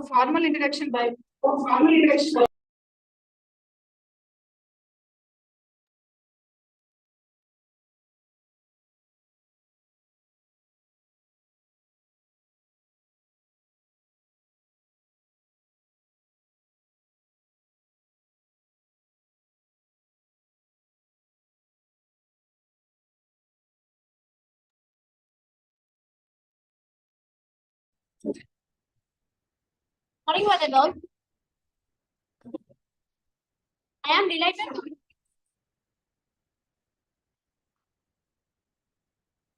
Formal introduction by Morning, one and all. I am delighted to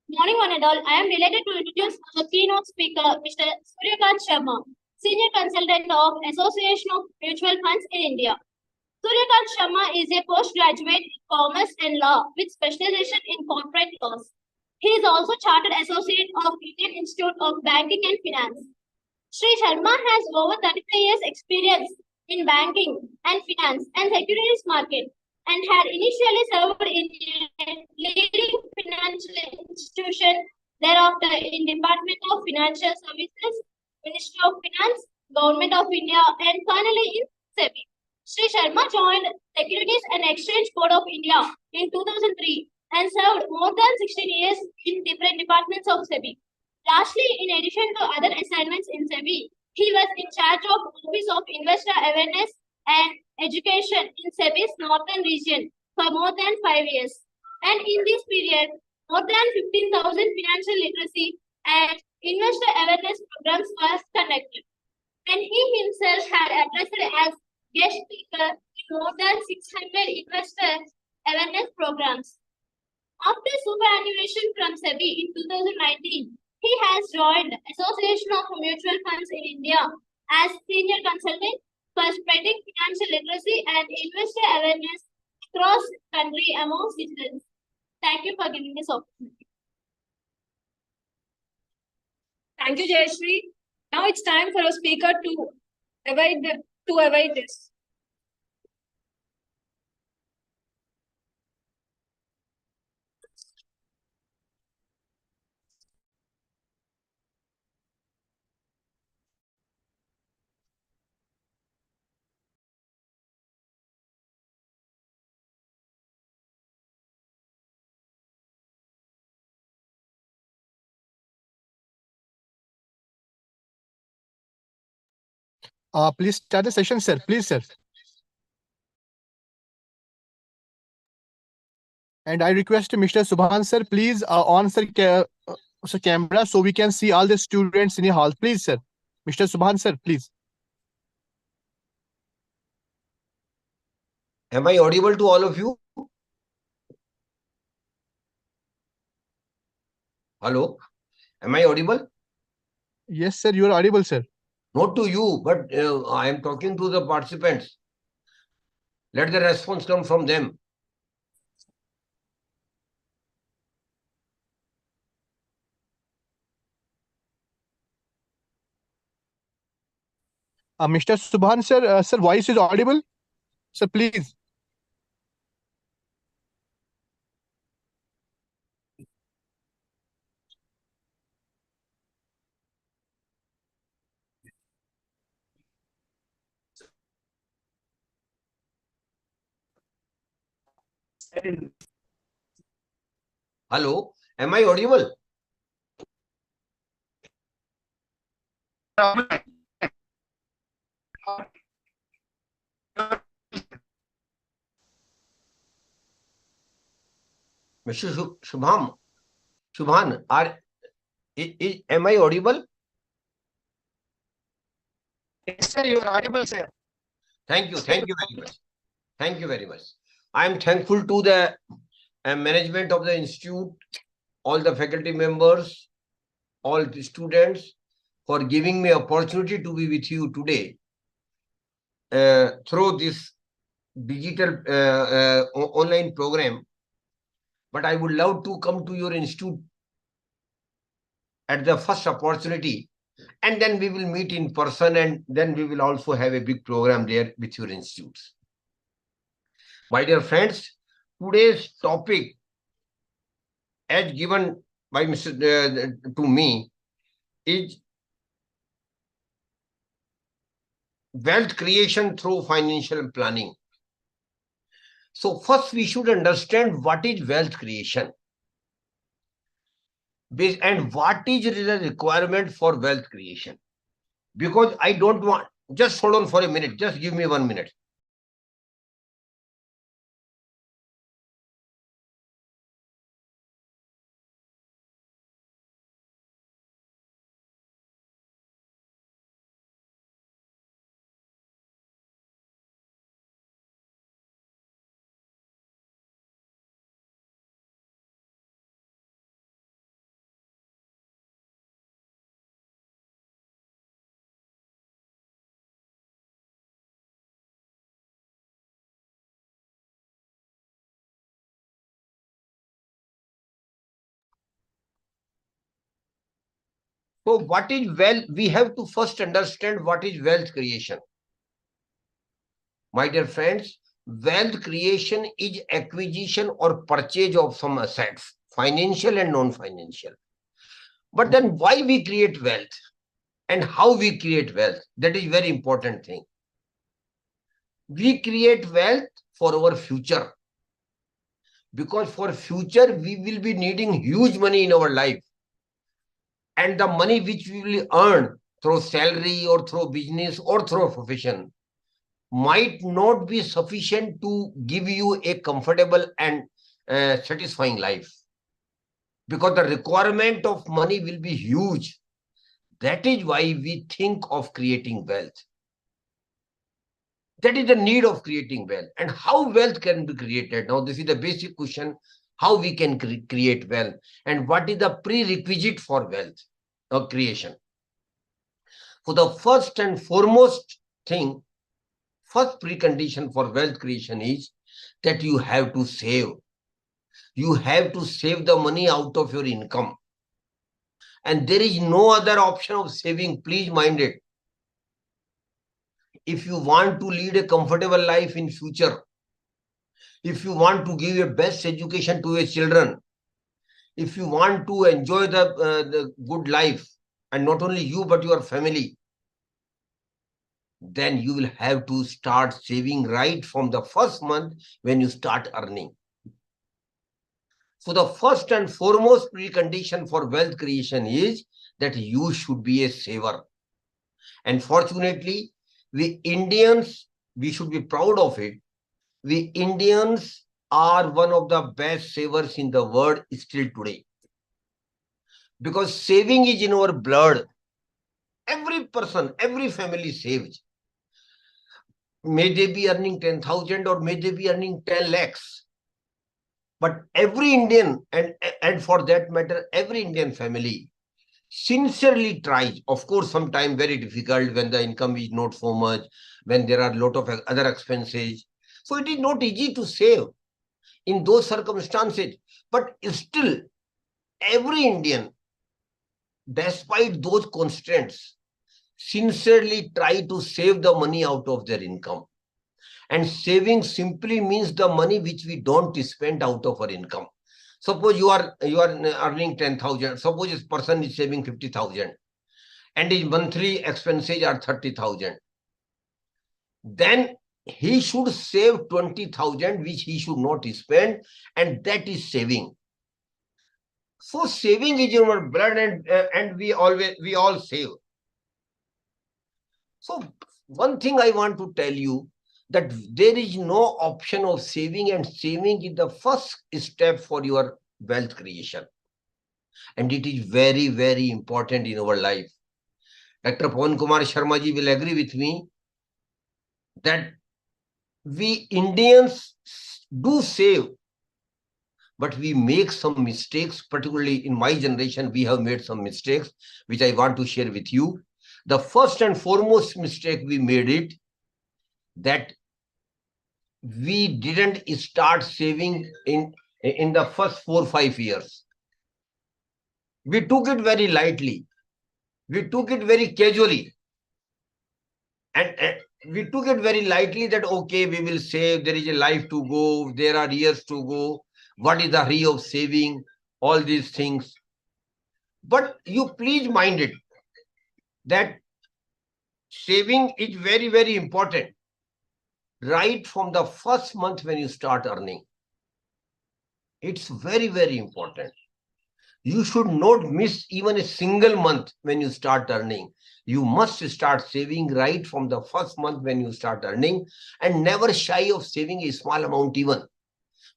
Morning, one and all. I am delighted to introduce the keynote speaker, Mr. Suryakant Sharma, Senior Consultant of Association of Mutual Funds in India. Suryakant Sharma is a postgraduate in Commerce and Law with specialization in corporate laws. He is also Chartered Associate of Indian Institute of Banking and Finance. Sri Sharma has over 35 years experience in banking and finance and securities market and had initially served in a leading financial institution, thereafter in Department of Financial Services, Ministry of Finance, Government of India, and finally in SEBI. Sri Sharma joined Securities and Exchange Board of India in 2003 and served more than 16 years in different departments of SEBI. Lastly, in addition to other assignments in SEBI, he was in charge of Office of Investor Awareness and Education in SEBI's Northern Region for more than 5 years. And in this period, more than 15,000 financial literacy and investor awareness programs were conducted. And he himself had addressed as guest speaker in more than 600 investor awareness programs. After superannuation from SEBI in 2019, he has joined Association of Mutual Funds in India as Senior Consultant for spreading financial literacy and investor awareness across the country among citizens. Thank you for giving this opportunity. Thank you, Jayashree. Now it's time for a speaker to avoid this. Please start the session, sir. Please, sir. And I request Mr. Subhan, sir, please on camera so we can see all the students in the hall. Please, sir. Mr. Subhan, sir, please. Am I audible to all of you? Hello? Am I audible? Yes, sir, you are audible, sir. Not to you, but I am talking to the participants. Let the response come from them. Mr. Subhan, sir, sir, voice is audible. Sir, please. Hello? Am I audible? Mr. Subhan, am I audible? Yes, sir, you are audible, sir. Thank you very much. Thank you very much. I am thankful to the management of the institute, all the faculty members, all the students for giving me opportunity to be with you today through this digital online program. but I would love to come to your institute at the first opportunity, and then we will meet in person, and then we will also have a big program there with your institutes. My dear friends, today's topic, as given by to me, is wealth creation through financial planning. So first we should understand what is wealth creation and what is the requirement for wealth creation. Because I don't want, just hold on for a minute, just give me 1 minute. So what is wealth? We have to first understand what is wealth creation. My dear friends, wealth creation is acquisition or purchase of some assets, financial and non-financial. But then why we create wealth and how we create wealth? That is very important thing. We create wealth for our future. Because for future, we will be needing huge money in our life. And the money which we will earn through salary or through business or through profession might not be sufficient to give you a comfortable and satisfying life. Because the requirement of money will be huge. That is why we think of creating wealth. That is the need of creating wealth. And how wealth can be created? Now, this is the basic question, how we can create wealth and what is the prerequisite for wealth or creation. For the first and foremost thing, first precondition for wealth creation is that you have to save. You have to save the money out of your income. And there is no other option of saving, please mind it. If you want to lead a comfortable life in future, if you want to give your best education to your children, if you want to enjoy the good life, and not only you, but your family, then you will have to start saving right from the first month when you start earning. So the first and foremost precondition for wealth creation is that you should be a saver. And fortunately, we Indians, we should be proud of it. We Indians are one of the best savers in the world still today. Because saving is in our blood. Every person, every family saves. May they be earning 10,000 or may they be earning 10 lakhs. But every Indian, and for that matter, every Indian family sincerely tries. Of course, sometimes very difficult when the income is not so much, when there are a lot of other expenses. So it is not easy to save in those circumstances. But still, every Indian, despite those constraints, sincerely try to save the money out of their income. And saving simply means the money which we don't spend out of our income. Suppose you are earning 10,000. Suppose this person is saving 50,000 and his monthly expenses are 30,000. Then he should save 20,000 which he should not spend, and that is saving. So saving is in our blood, and we all save. So one thing I want to tell you, that there is no option of saving, and saving is the first step for your wealth creation. And it is very, very important in our life. Dr. Pawan Kumar Sharma ji will agree with me that we Indians do save, but we make some mistakes. Particularly in my generation, we have made some mistakes, which I want to share with you. The first and foremost mistake we made it, that we didn't start saving in in the first 4-5 years. We took it very lightly. We took it very casually. And we took it very lightly that, okay, we will save, there is a life to go, there are years to go. What is the hurry of saving? All these things. But you please mind it that saving is very, very important. Right from the first month when you start earning. It's very, very important. You should not miss even a single month when you start earning. You must start saving right from the first month when you start earning, and never shy of saving a small amount even.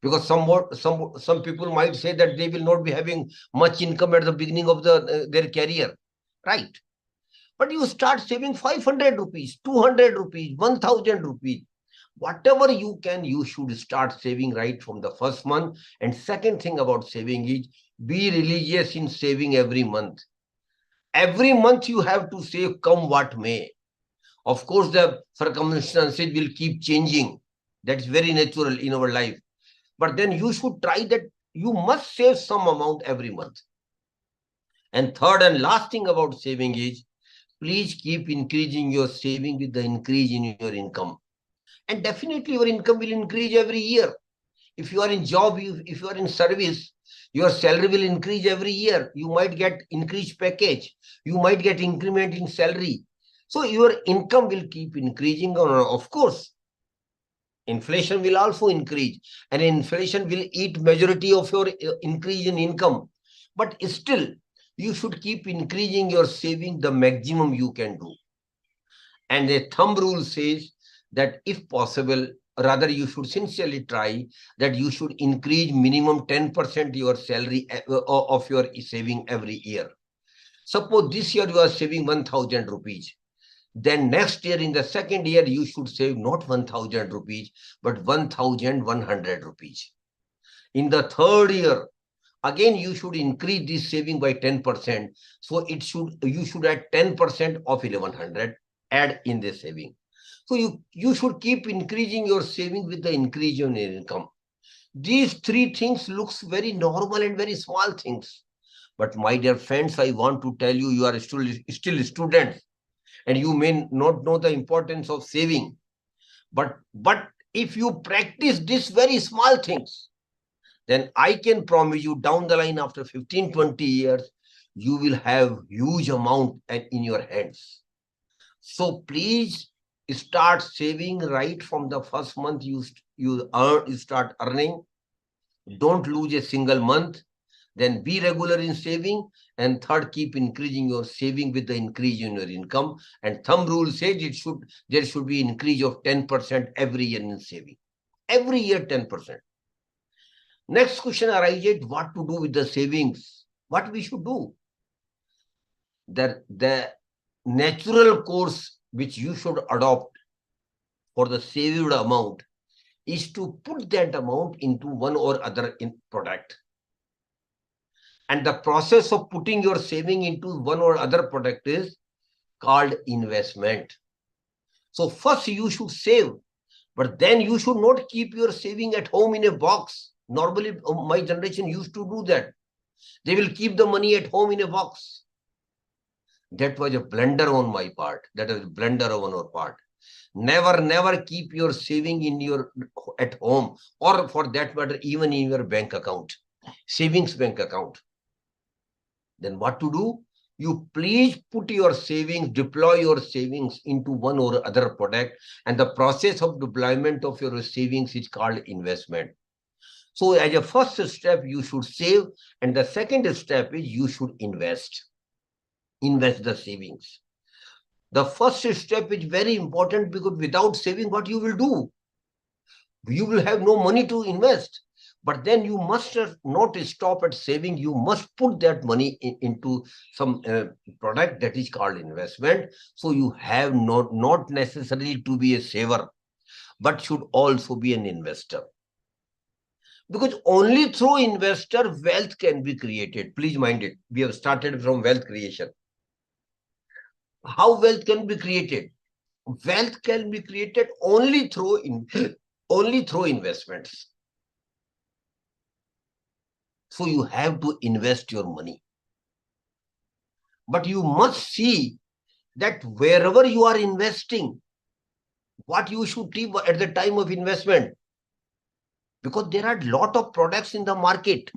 Because some people might say that they will not be having much income at the beginning of their career, right? But you start saving 500 rupees, 200 rupees, 1000 rupees. Whatever you can, you should start saving right from the first month. And second thing about saving is, be religious in saving every month. Every month you have to save, come what may. Of course, the circumstances will keep changing. That's very natural in our life. But then you should try that you must save some amount every month. And third and last thing about saving is, please keep increasing your saving with the increase in your income. And definitely your income will increase every year. If you are in job, if you are in service, your salary will increase every year. You might get increased package. You might get increment in salary. So your income will keep increasing. Of course, inflation will also increase. And inflation will eat majority of your increase in income. But still, you should keep increasing your saving the maximum you can do. And a thumb rule says that if possible, rather you should sincerely try that you should increase minimum 10% your salary of your saving every year. Suppose this year you are saving 1000 rupees. Then next year, in the second year, you should save not 1000 rupees, but 1100 rupees. In the third year, again, you should increase this saving by 10%. So you should add 10% of 1100, add in the saving. So you should keep increasing your saving with the increase in your income. These three things looks very normal and very small things. But my dear friends, I want to tell you, you are still students and you may not know the importance of saving. But if you practice these very small things, then I can promise you down the line after 15-20 years, you will have huge amount in your hands. So please start saving right from the first month you start earning. Don't lose a single month. Then be regular in saving. And third, keep increasing your saving with the increase in your income. And thumb rule says there should be increase of 10% every year in saving. Every year 10%. Next question arises, what to do with the savings? What we should do? The natural course which you should adopt for the saved amount is to put that amount into one or other product. And the process of putting your saving into one or other product is called investment. So first you should save, but then you should not keep your saving at home in a box. Normally, my generation used to do that. They will keep the money at home in a box. That was a blunder on my part. That was a blunder on our part. Never keep your saving at home, or for that matter, even in your bank account, savings bank account. Then what to do? You please put your savings, deploy your savings into one or other product, and the process of deployment of your savings is called investment. So as a first step, you should save, and the second step is you should invest. Invest the savings. The first step is very important, because without saving, what you will do? You will have no money to invest. But then you must not stop at saving. You must put that money into some product that is called investment. So you have not necessarily to be a saver, but should also be an investor. Because only through investor, wealth can be created. Please mind it. We have started from wealth creation. How wealth can be created? Wealth can be created only through investments. So you have to invest your money. But you must see that wherever you are investing, what you should keep at the time of investment. Because there are a lot of products in the market,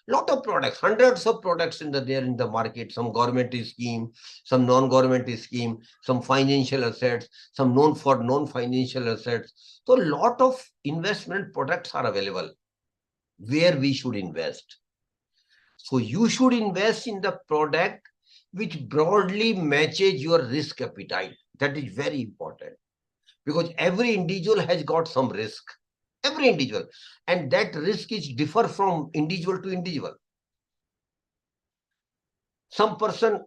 lot of products, hundreds of products there in the market, some government scheme, some non-government scheme, some financial assets, some known for non-financial assets. So a lot of investment products are available where we should invest. So you should invest in the product which broadly matches your risk appetite. That is very important, because every individual has got some risk. Every individual, and that risk is differ from individual to individual. Some person,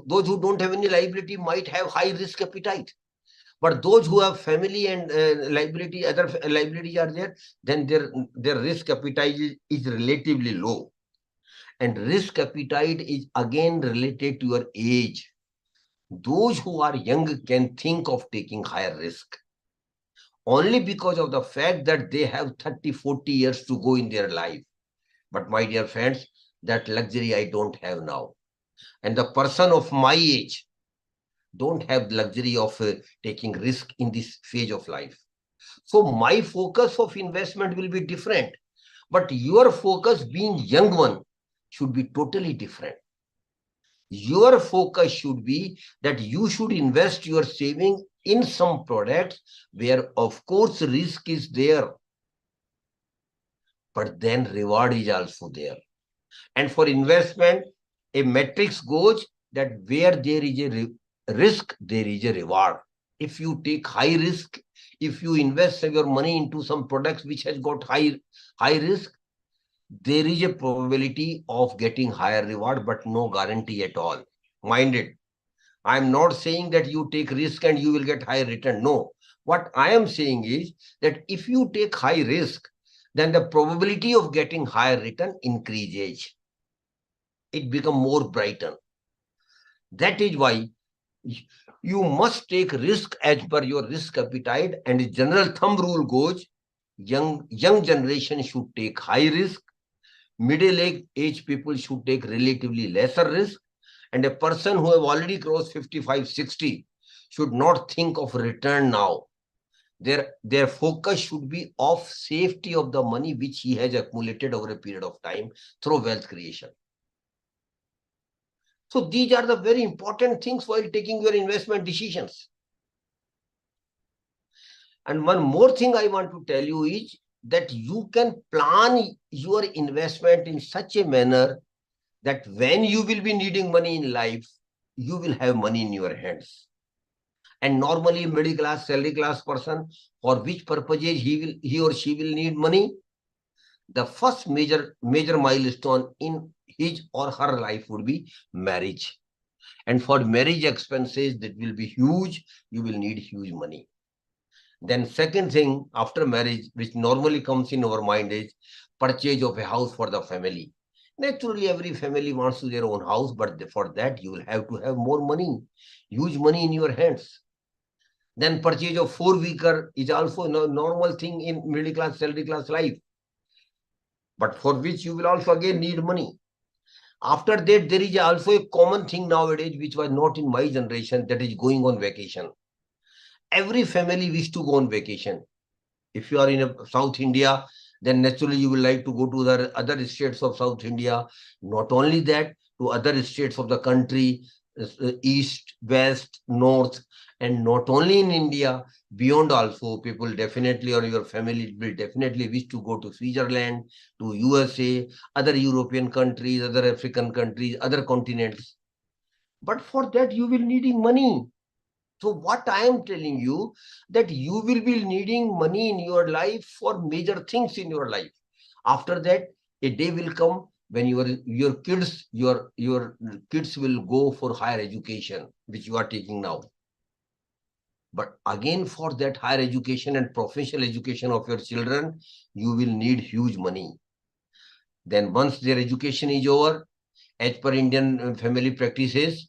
those who don't have any liability might have high risk appetite, but those who have family and liability, other liabilities are there, then their risk appetite is relatively low. And risk appetite is again related to your age. Those who are young can think of taking higher risk only because of the fact that they have 30, 40 years to go in their life. But my dear friends, that luxury I don't have now. And the person of my age don't have the luxury of taking risk in this phase of life. So my focus of investment will be different. But your focus, being young one, should be totally different. Your focus should be that you should invest your saving in some products where, of course, risk is there, but then reward is also there. And for investment, a matrix goes that where there is a risk, there is a reward. If you take high risk, if you invest your money into some products which has got high risk, there is a probability of getting higher reward, but no guarantee at all. Mind it. I am not saying that you take risk and you will get high return. No. What I am saying is that if you take high risk, then the probability of getting higher return increases. It becomes more brighter. That is why you must take risk as per your risk appetite, and the general thumb rule goes, young generation should take high risk, middle age people should take relatively lesser risk, and a person who have already crossed 55, 60 should not think of return now. Their focus should be of safety of the money which he has accumulated over a period of time through wealth creation. So these are the very important things while taking your investment decisions. And one more thing I want to tell you is that you can plan your investment in such a manner that when you will be needing money in life, you will have money in your hands. And normally middle class, salary class person, for which purposes he or she will need money, the first major milestone in his or her life would be marriage. And for marriage expenses, that will be huge. You will need huge money. Then second thing after marriage, which normally comes in our mind, is purchase of a house for the family. Naturally, every family wants their own house, but for that, you will have to have more money, huge money in your hands. Then purchase of four-wheeler is also a normal thing in middle class, salary class life, but for which you will also again need money. After that, there is also a common thing nowadays, which was not in my generation, that is going on vacation. Every family wishes to go on vacation. If you are in South India, then naturally you will like to go to the other states of South India. Not only that, to other states of the country, east, west, north, and not only in India, beyond also, people definitely, or your family will definitely wish to go to Switzerland, to USA, other European countries, other African countries, other continents. But for that, you will needing money. So what I am telling you, that you will be needing money in your life for major things in your life. After that, a day will come when your kids will go for higher education, which you are taking now. But again, for that higher education and professional education of your children, you will need huge money. Then once their education is over, as per Indian family practices,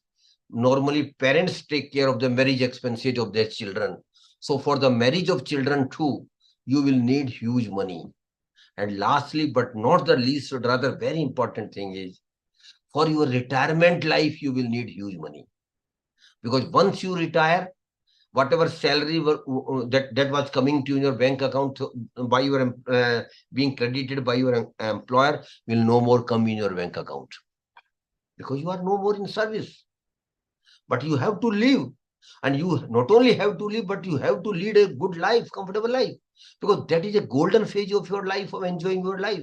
normally parents take care of the marriage expenses of their children. So for the marriage of children too, you will need huge money. And lastly, but not the least, rather very important thing is, for your retirement life, you will need huge money. Because once you retire, whatever salary that was coming to your bank account by your being credited by your employer will no more come in your bank account. Because you are no more in service. But you have to live. And you not only have to live, but you have to lead a good life, comfortable life. Because that is a golden phase of your life, of enjoying your life.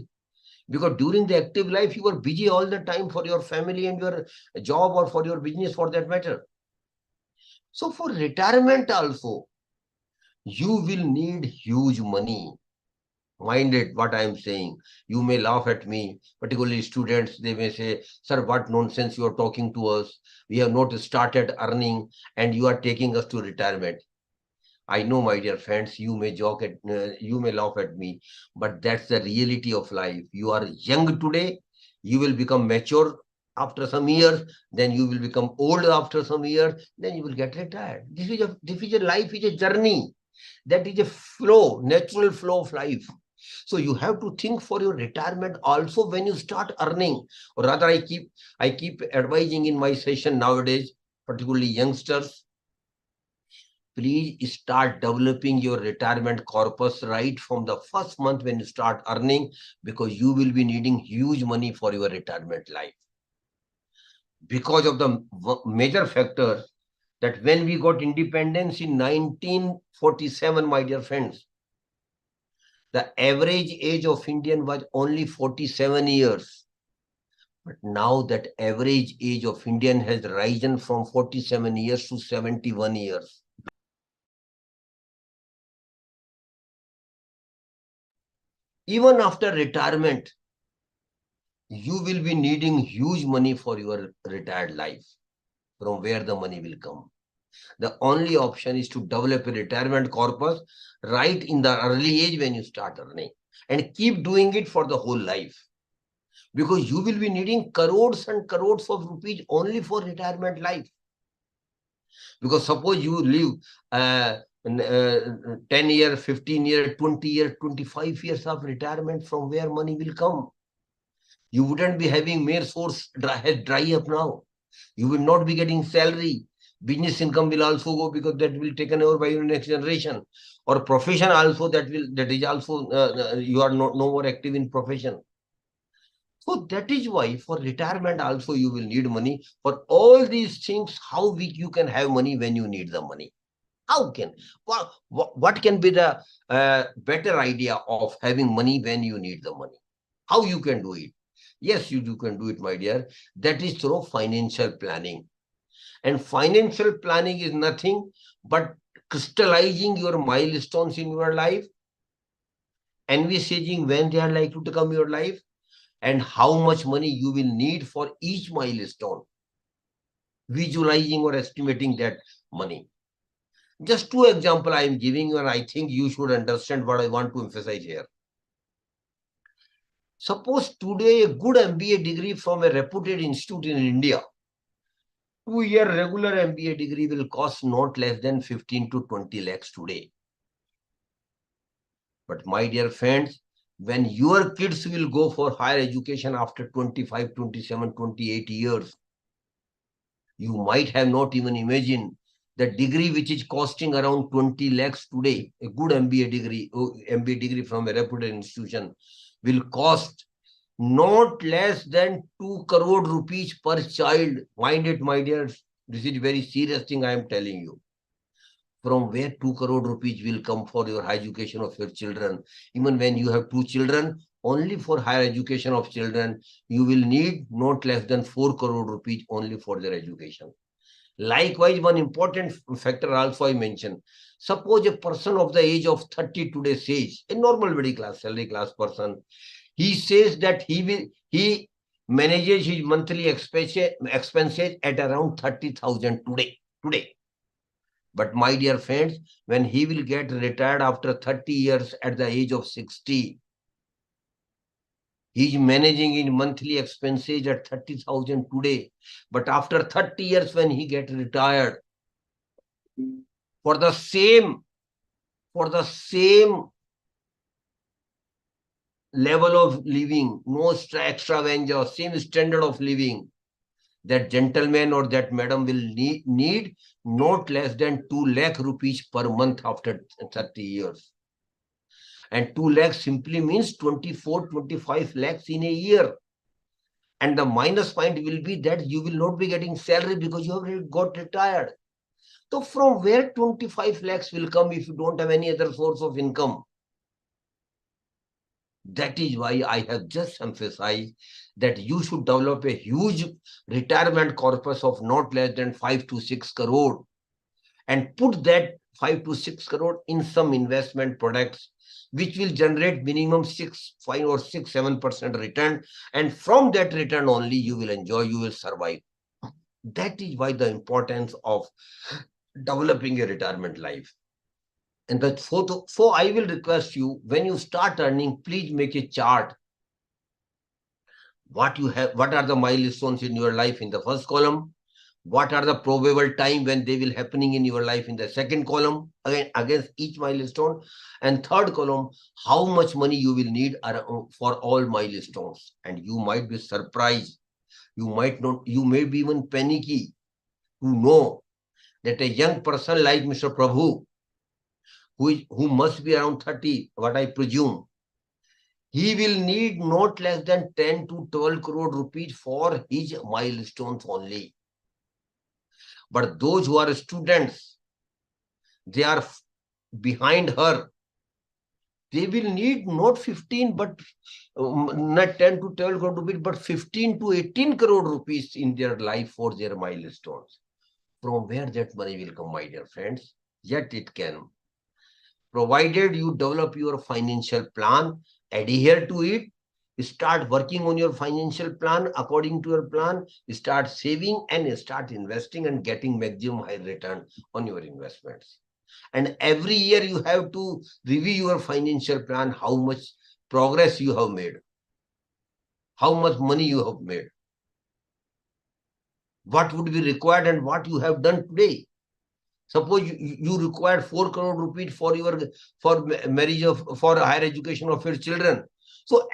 Because during the active life, you are busy all the time for your family and your job or for your business for that matter. So for retirement also, you will need huge money. Mind it, what I am saying. You may laugh at me, particularly students. They may say, sir, what nonsense you are talking to us. We have not started earning and you are taking us to retirement. I know, my dear friends, you may joke at, you may laugh at me, but that's the reality of life. You are young today, you will become mature after some years, then you will become old after some years, then you will get retired. This is a life, is a journey. That is a flow, natural flow of life. So you have to think for your retirement also when you start earning. Or rather, I keep advising in my session nowadays, particularly youngsters, please start developing your retirement corpus right from the first month when you start earning, because you will be needing huge money for your retirement life. Because of the major factor that when we got independence in 1947, my dear friends, the average age of Indian was only 47 years. But now that average age of Indian has risen from 47 years to 71 years. Even after retirement, you will be needing huge money for your retired life. From where the money will come? The only option is to develop a retirement corpus right in the early age when you start earning, and keep doing it for the whole life. Because you will be needing crores and crores of rupees only for retirement life. Because suppose you live 10 years, 15 years, 20 years, 25 years of retirement, from where money will come? You wouldn't be having mere source dry up now. You will not be getting salary. Business income will also go, because that will be taken over by your next generation. Or profession also, that is also, you are no more active in profession. So that is why for retirement also you will need money. For all these things, how you can have money when you need the money? How can? What can be the better idea of having money when you need the money? How you can do it? Yes, you can do it, my dear. That is through financial planning. And financial planning is nothing but crystallizing your milestones in your life, envisaging when they are likely to come in your life, and how much money you will need for each milestone, visualizing or estimating that money. Just two examples I am giving you, and I think you should understand what I want to emphasize here. Suppose today a good MBA degree from a reputed institute in India, 2-year regular MBA degree will cost not less than 15 to 20 lakhs today. But my dear friends, when your kids will go for higher education after 25, 27, 28 years, you might have not even imagined the degree which is costing around 20 lakhs today, a good MBA degree from a reputed institution, will cost not less than 2 crore rupees per child. Mind it, my dear, this is very serious thing I am telling you. From where 2 crore rupees will come for your higher education of your children? Even when you have 2 children, only for higher education of children, you will need not less than 4 crore rupees only for their education. Likewise, one important factor also I mentioned. Suppose a person of the age of 30 today says, a normal middle class, salary class person, he says that he manages his monthly expenses at around 30,000 today. But my dear friends, when he will get retired after 30 years at the age of 60, he is managing in monthly expenses at 30,000 today. But after 30 years, when he gets retired, for the same level of living, no extravaganza, same standard of living, that gentleman or that madam will need not less than 2 lakh rupees per month after 30 years. And 2 lakhs simply means 24-25 lakhs in a year. And the minus point will be that you will not be getting salary because you have got retired. So from where 25 lakhs will come if you don't have any other source of income? That is why I have just emphasized that you should develop a huge retirement corpus of not less than 5 to 6 crore and put that 5 to 6 crore in some investment products which will generate minimum 5 or 7% return, and from that return only you will enjoy, you will survive. That is why the importance of developing a retirement life. And so I will request you, when you start earning, please make a chart. What you have, what are the milestones in your life in the first column? What are the probable time when they will happening in your life in the second column, again against each milestone? And third column, how much money you will need for all milestones. And you might be surprised. You might not, you may be even panicky to know that a young person like Mr. Prabhu, who must be around 30, what I presume, he will need not less than 10 to 12 crore rupees for his milestones only. But those who are students, they are behind her. They will need not 15, but not 10 to 12 crore rupees, but 15 to 18 crore rupees in their life for their milestones. From where that money will come, my dear friends? Yet it can. Provided you develop your financial plan, adhere to it, start working on your financial plan according to your plan, start saving and start investing and getting maximum high return on your investments. And every year you have to review your financial plan, how much progress you have made, how much money you have made, what would be required and what you have done today. Suppose you require 4 crore rupees for marriage for higher education of your children. So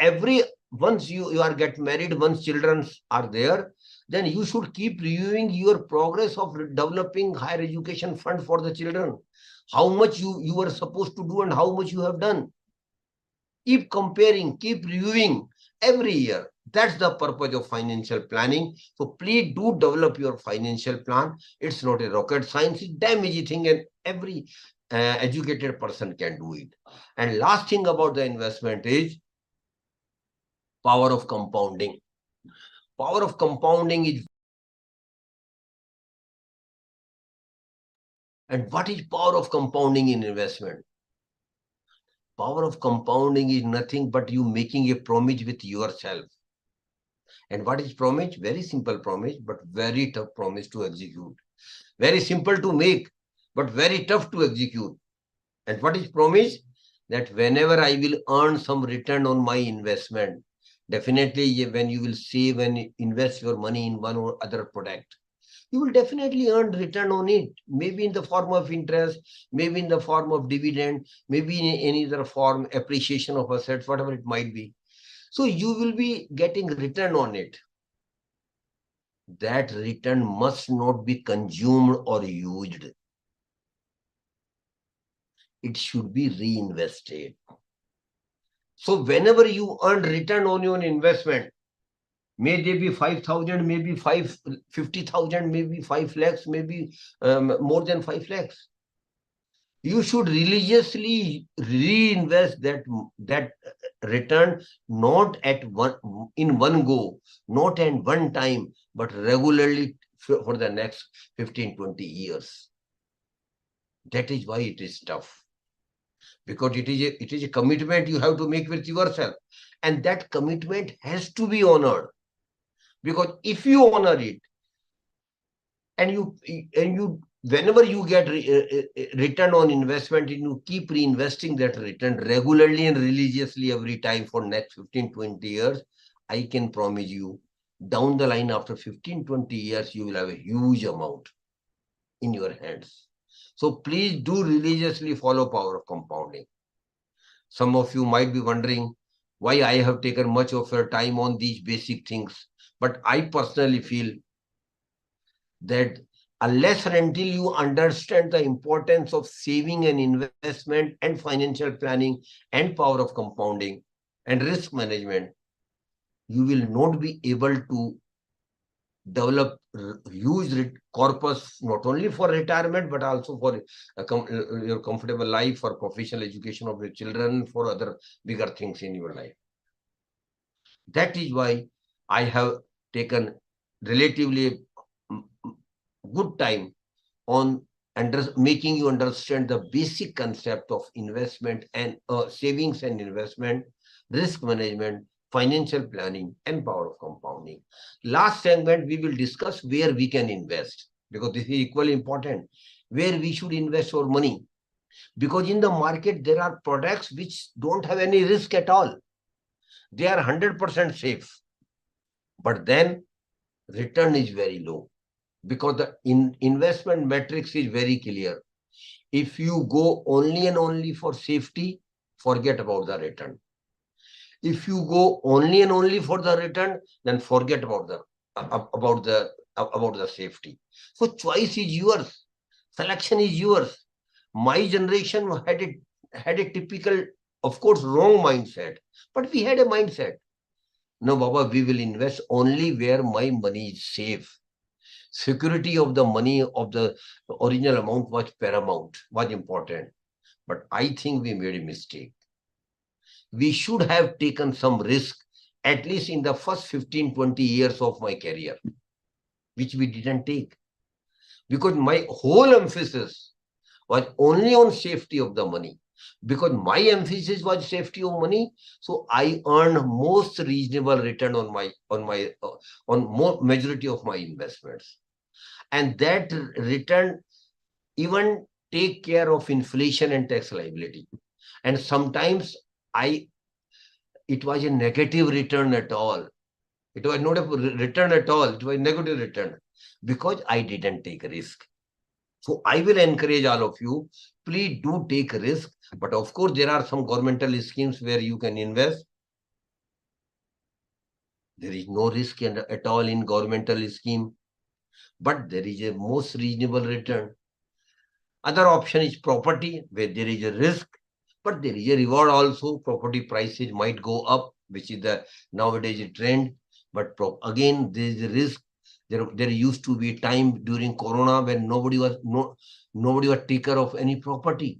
once you are get married, once children are there, then you should keep reviewing your progress of developing higher education fund for the children. How much you were supposed to do and how much you have done. Keep comparing, keep reviewing every year. That's the purpose of financial planning. So please do develop your financial plan. It's not a rocket science, it's damn easy thing, and every educated person can do it. And last thing about the investment is power of compounding. Power of compounding is, and what is power of compounding in investment? Power of compounding is nothing but you making a promise with yourself. And what is promise? Very simple promise, but very tough promise to execute. Very simple to make, but very tough to execute. And what is promise? That whenever I will earn some return on my investment, definitely when you will save and invest your money in one or other product, you will definitely earn return on it, maybe in the form of interest, maybe in the form of dividend, maybe in any other form, appreciation of assets, whatever it might be. So you will be getting return on it. That return must not be consumed or used. It should be reinvested. So whenever you earn return on your investment, may they be 5,000, maybe 50,000, maybe 5 lakhs, maybe more than 5 lakhs. You should religiously reinvest that return, not in one go, not at one time, but regularly for the next 15-20 years. That is why it is tough, because it is a commitment you have to make with yourself, and that commitment has to be honored. Because if you honor it, and you whenever you get return on investment, and you keep reinvesting that return regularly and religiously every time for next 15-20 years, I can promise you, down the line after 15-20 years, you will have a huge amount in your hands. So please do religiously follow power of compounding. Some of you might be wondering, why I have taken much of your time on these basic things. But I personally feel that unless and until you understand the importance of saving and investment and financial planning and power of compounding and risk management, you will not be able to develop huge corpus, not only for retirement, but also for your comfortable life, for professional education of your children, for other bigger things in your life. That is why I have taken relatively good time on making you understand the basic concept of investment and savings and investment, risk management, financial planning, and power of compounding. Last segment, we will discuss where we can invest, because this is equally important, where we should invest our money. Because in the market, there are products which don't have any risk at all. They are 100% safe. But then return is very low, because the investment matrix is very clear. If you go only and only for safety, forget about the return. If you go only and only for the return, then forget about the safety. So choice is yours, selection is yours. My generation had a typical, of course, wrong mindset, but we had a mindset. No, Baba, we will invest only where my money is safe. Security of the money of the original amount was paramount, was important. But I think we made a mistake. We should have taken some risk, at least in the first 15, 20 years of my career, which we didn't take. Because my whole emphasis was only on safety of the money. Because my emphasis was safety of money, so I earned most reasonable return on majority of my investments. And that return even take care of inflation and tax liability. And sometimes it was a negative return at all. It was not a return at all. It was a negative return because I didn't take a risk. So I will encourage all of you, please do take a risk. But of course, there are some governmental schemes where you can invest. There is no risk at all in governmental scheme, but there is a most reasonable return. Other option is property, where there is a risk, but there is a reward also. Property prices might go up, which is the nowadays a trend. But again, there is a risk. There used to be a time during Corona when nobody was taker of any property.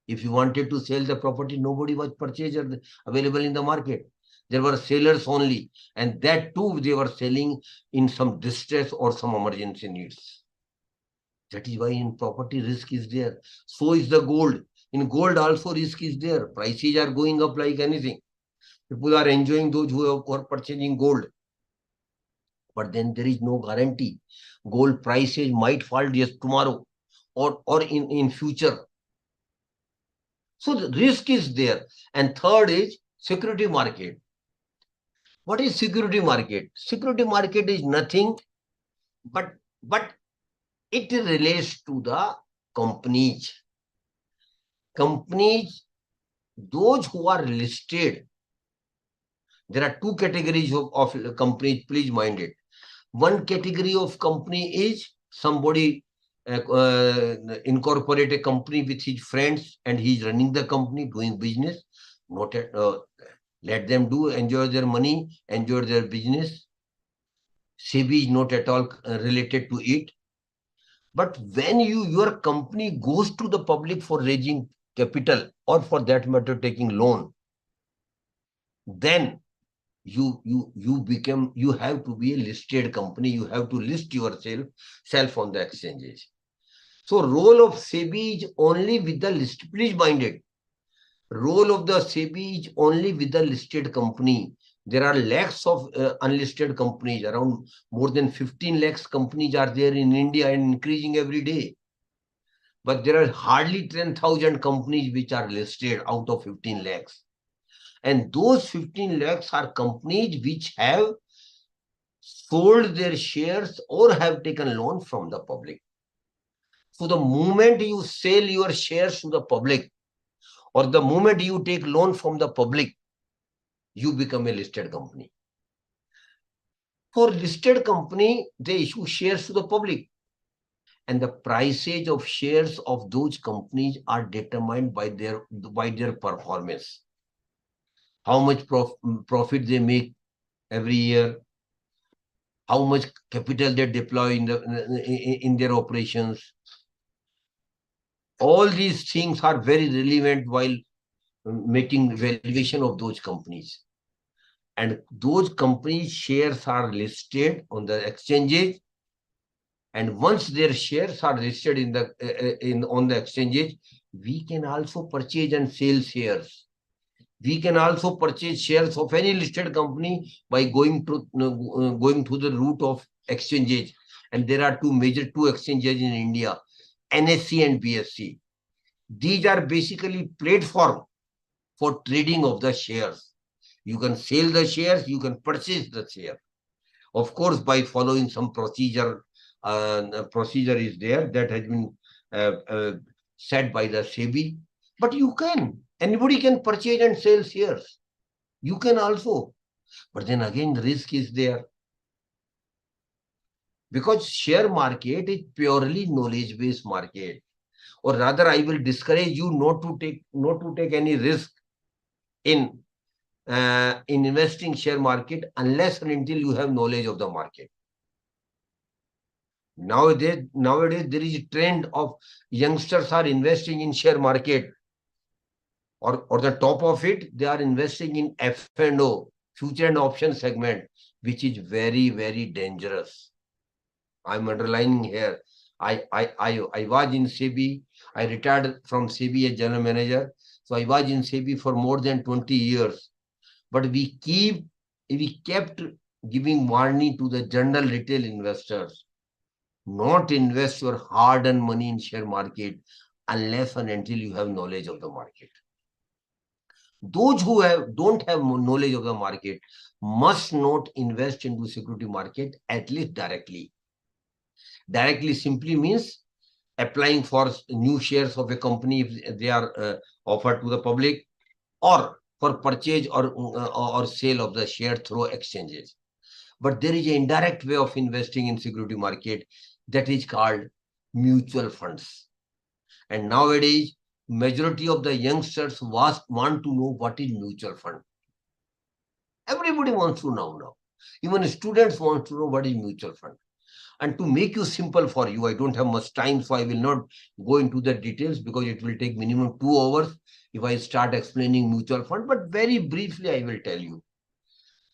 If you wanted to sell the property, nobody was purchaser available in the market. There were sellers only, and that too they were selling in some distress or some emergency needs. That is why in property risk is there. So is the gold. In gold also risk is there. Prices are going up like anything. People are enjoying those who are purchasing gold. But then there is no guarantee. Gold prices might fall just tomorrow or in future. So the risk is there. And third is security market. What is security market? Security market is nothing but it relates to the companies. Companies, those who are listed, there are two categories of companies, please mind it. One category of company is somebody incorporate a company with his friends and he's running the company, doing business. Not let them do, enjoy their money, enjoy their business. SEBI is not at all related to it. But when your company goes to the public for raising capital, or for that matter taking loan, then you have to be a listed company. You have to list yourself on the exchanges. So role of SEBI is only with the list. Please mind it. Role of the SEBI is only with the listed company. There are lakhs of unlisted companies. Around more than 15 lakhs companies are there in India and increasing every day. But there are hardly 10,000 companies which are listed out of 15 lakhs. And those 15 lakhs are companies which have sold their shares or have taken loan from the public. So the moment you sell your shares to the public, or the moment you take loan from the public, you become a listed company. For listed company, they issue shares to the public. And the prices of shares of those companies are determined by their performance. How much profit they make every year, how much capital they deploy in their operations. All these things are very relevant while making valuation of those companies. And those companies' shares are listed on the exchanges. And once their shares are listed on the exchanges, we can also purchase and sell shares. We can also purchase shares of any listed company by going through the route of exchanges. And there are two exchanges in India, NSE and BSE. These are basically platform for trading of the shares. You can sell the shares, you can purchase the share. Of course, by following some procedure, procedure is there that has been set by the SEBI. But anybody can purchase and sell shares. You can also. But then again, the risk is there. Because share market is purely knowledge-based market. Or rather, I will discourage you not to take any risk in investing share market unless and until you have knowledge of the market. Nowadays there is a trend of youngsters are investing in share market, or the top of it, they are investing in F&O, future and option segment, which is very, very dangerous. I'm underlining here. I was in SEBI. I retired from SEBI as general manager. So I was in SEBI for more than 20 years. But we kept giving warning to the general retail investors. Not invest your hard-earned money in share market unless and until you have knowledge of the market. Those who don't have knowledge of the market must not invest into security market, at least directly. Directly simply means applying for new shares of a company if they are offered to the public, or for purchase or sale of the share through exchanges. But there is an indirect way of investing in security market that is called mutual funds. And nowadays, majority of the youngsters want to know what is mutual fund. Everybody wants to know now. Even students want to know what is mutual fund. And to make you simple for you, I don't have much time, so I will not go into the details because it will take minimum 2 hours if I start explaining mutual fund. But very briefly, I will tell you.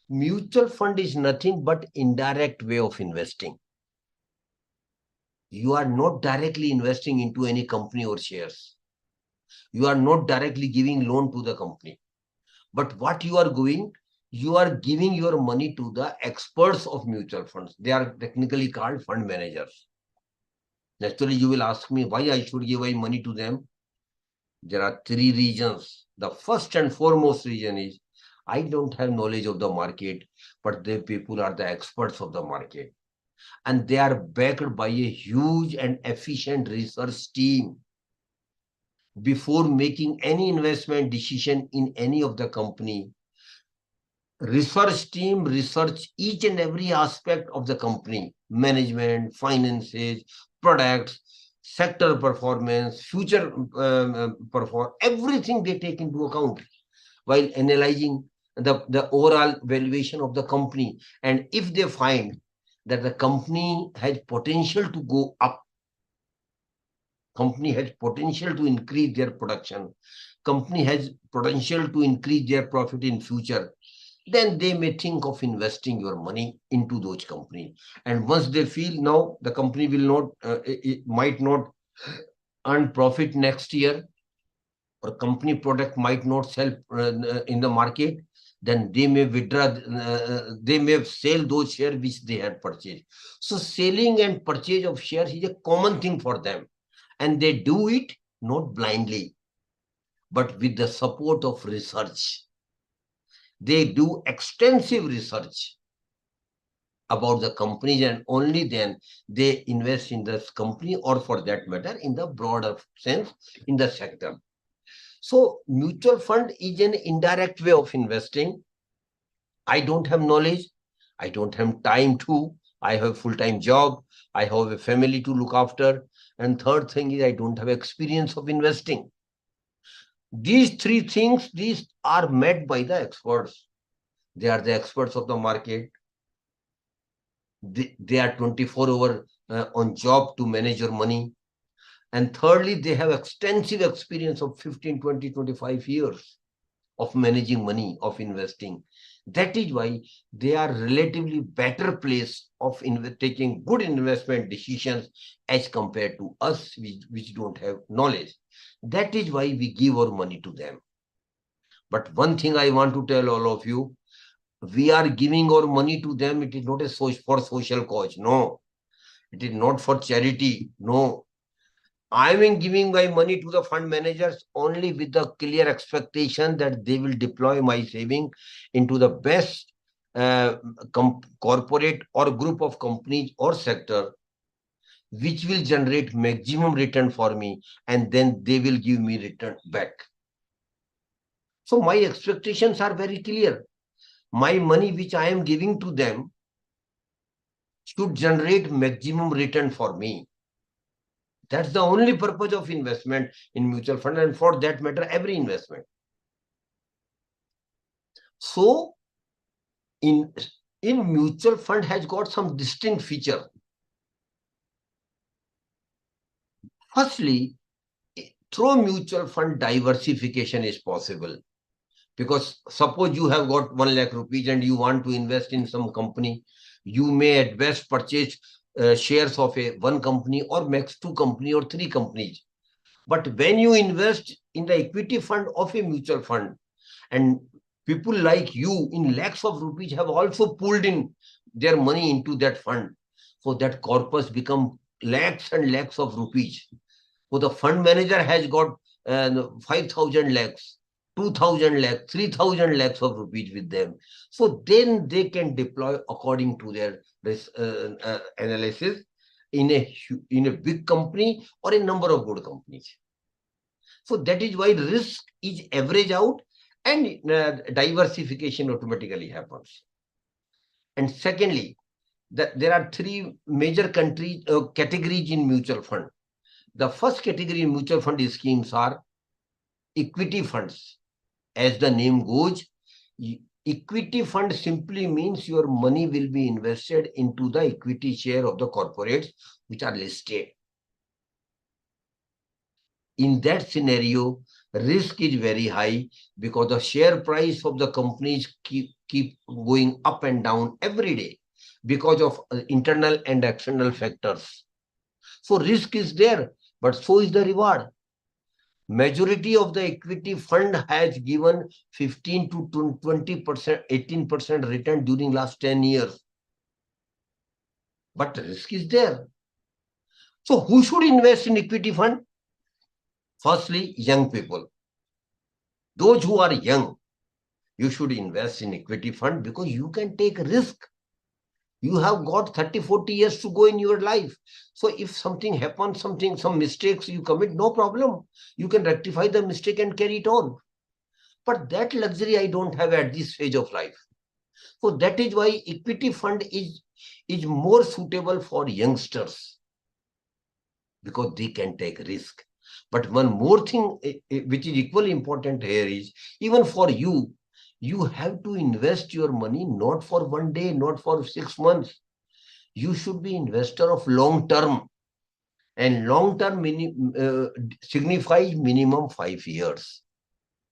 Mutual fund is nothing but indirect way of investing. You are not directly investing into any company or shares. You are not directly giving loan to the company. But what you are doing, you are giving your money to the experts of mutual funds. They are technically called fund managers. Naturally, you will ask me why I should give my money to them. There are 3 reasons. The first and foremost reason is I don't have knowledge of the market, but the people are the experts of the market. And they are backed by a huge and efficient research team. Before making any investment decision in any of the company, research team research each and every aspect of the company: management, finances, products, sector performance, future performance, everything they take into account while analyzing the overall valuation of the company. And if they find that the company has potential to go up, company has potential to increase their production, company has potential to increase their profit in future, then they may think of investing your money into those companies. And once they feel now the company will not, it might not earn profit next year, or company product might not sell in the market, then they may withdraw, they may sell those shares which they had purchased. So selling and purchase of shares is a common thing for them. And they do it not blindly, but with the support of research. They do extensive research about the companies, and only then they invest in this company, or for that matter, in the broader sense, in the sector. So mutual fund is an indirect way of investing. I don't have knowledge. I don't have time to. I have a full-time job. I have a family to look after. And third thing is I don't have experience of investing. These three things, these are met by the experts. They are the experts of the market. They are 24 hours on job to manage your money. And thirdly, they have extensive experience of 15, 20, 25 years of managing money, of investing. That is why they are relatively better place of taking good investment decisions as compared to us, which don't have knowledge. That is why we give our money to them. But one thing I want to tell all of you, we are giving our money to them. It is not for social cause. No, it is not for charity. No, I am giving my money to the fund managers only with the clear expectation that they will deploy my saving into the best corporate or group of companies or sector, which will generate maximum return for me, and then they will give me return back. So my expectations are very clear. My money which I am giving to them should generate maximum return for me. That's the only purpose of investment in mutual fund, and for that matter, every investment. So in mutual fund has got some distinct feature. Firstly, through mutual fund diversification is possible. Because suppose you have got 1 lakh rupees and you want to invest in some company, you may at best purchase shares of one company or max 2 companies or 3 companies. But when you invest in the equity fund of a mutual fund, and people like you in lakhs of rupees have also pulled in their money into that fund, so that corpus become lakhs and lakhs of rupees. So the fund manager has got 5,000 lakhs, 2,000 lakhs, 3,000 lakhs of rupees with them. So then they can deploy according to their analysis in a big company or a number of good companies. So that is why risk is average out and diversification automatically happens. And secondly, there are 3 major categories in mutual fund. The first category in mutual fund schemes are equity funds. As the name goes, equity fund simply means your money will be invested into the equity share of the corporates which are listed. In that scenario, risk is very high because the share price of the companies keep going up and down every day because of internal and external factors. So risk is there, but so is the reward. Majority of the equity fund has given 15 to 20%, 18% return during last 10 years. But risk is there. So who should invest in equity fund? Firstly, young people. Those who are young, you should invest in equity fund because you can take risk. You have got 30, 40 years to go in your life. So if something happens, some mistakes you commit, no problem. You can rectify the mistake and carry it on. But that luxury I don't have at this stage of life. So that is why equity fund is more suitable for youngsters because they can take risk. But one more thing which is equally important here is, even for you, you have to invest your money not for one day, not for 6 months. You should be investor of long term. And long term signifies minimum 5 years.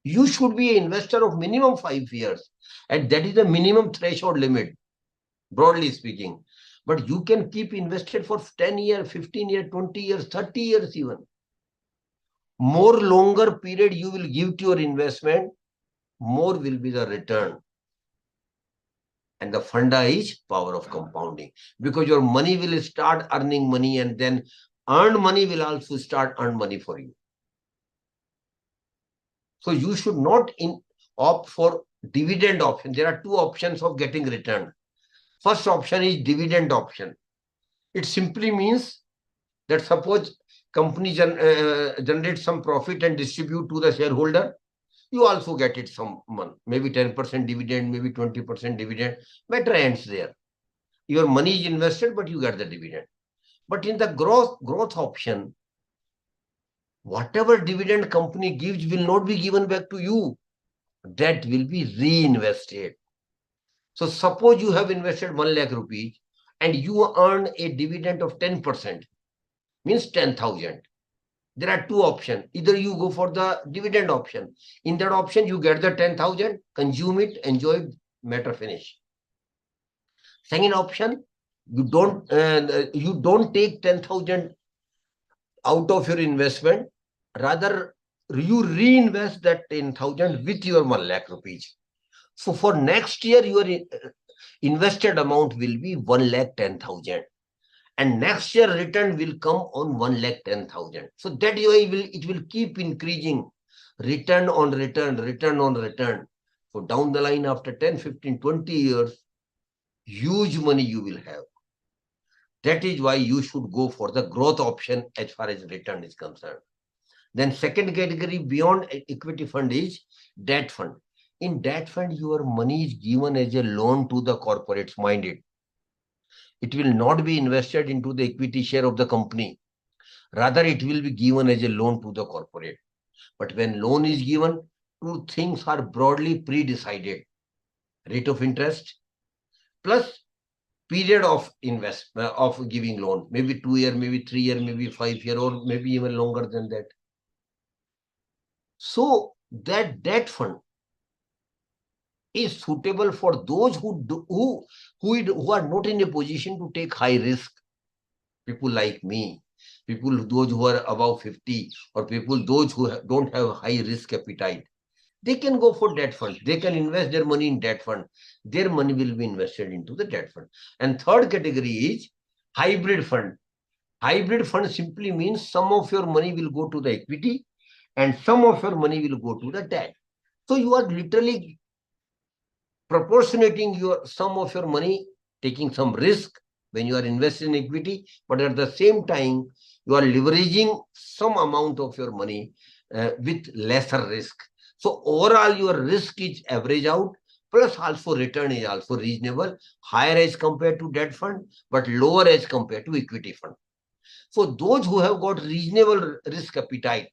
You should be an investor of minimum 5 years. And that is the minimum threshold limit, broadly speaking. But you can keep invested for 10 years, 15 years, 20 years, 30 years even. More longer period you will give to your investment, more will be the return. And the funda is power of compounding, because your money will start earning money, and then earned money will also start earn money for you. So you should not opt for dividend option. There are 2 options of getting return. First option is dividend option. It simply means that suppose company generates some profit and distribute to the shareholder. You also get it some month, maybe 10% dividend, maybe 20% dividend. Better ends there. Your money is invested, but you get the dividend. But in the growth option, whatever dividend company gives will not be given back to you. That will be reinvested. So suppose you have invested 1 lakh rupees and you earn a dividend of 10%, means 10,000. There are two options. Either you go for the dividend option. In that option, you get the 10,000, consume it, enjoy, matter finish. Second option, you don't take 10,000 out of your investment. Rather, you reinvest that 10,000 with your 1 lakh rupees. So for next year, your invested amount will be 1,10,000. And next year return will come on 1,10,000. So that way it will keep increasing. Return on return, return on return. So down the line after 10, 15, 20 years, huge money you will have. That is why you should go for the growth option as far as return is concerned. Then second category beyond equity fund is debt fund. In debt fund, your money is given as a loan to the corporates, mind it. It will not be invested into the equity share of the company. Rather, it will be given as a loan to the corporate. But when loan is given, two things are broadly pre-decided. Rate of interest plus period of giving loan. Maybe 2 year, maybe 3 year, maybe 5 year, or maybe even longer than that. So that debt fund is suitable for those who are not in a position to take high risk. People like me, those who are above 50, or those who don't have high risk appetite, they can go for debt fund. They can invest their money in debt fund. Their money will be invested into the debt fund. And third category is hybrid fund. Hybrid fund simply means some of your money will go to the equity and some of your money will go to the debt. So you are literally proportionating some of your money, taking some risk when you are investing in equity, but at the same time, you are leveraging some amount of your money with lesser risk. So overall, your risk is average out, plus also return is also reasonable, higher as compared to debt fund, but lower as compared to equity fund. So those who have got reasonable risk appetite,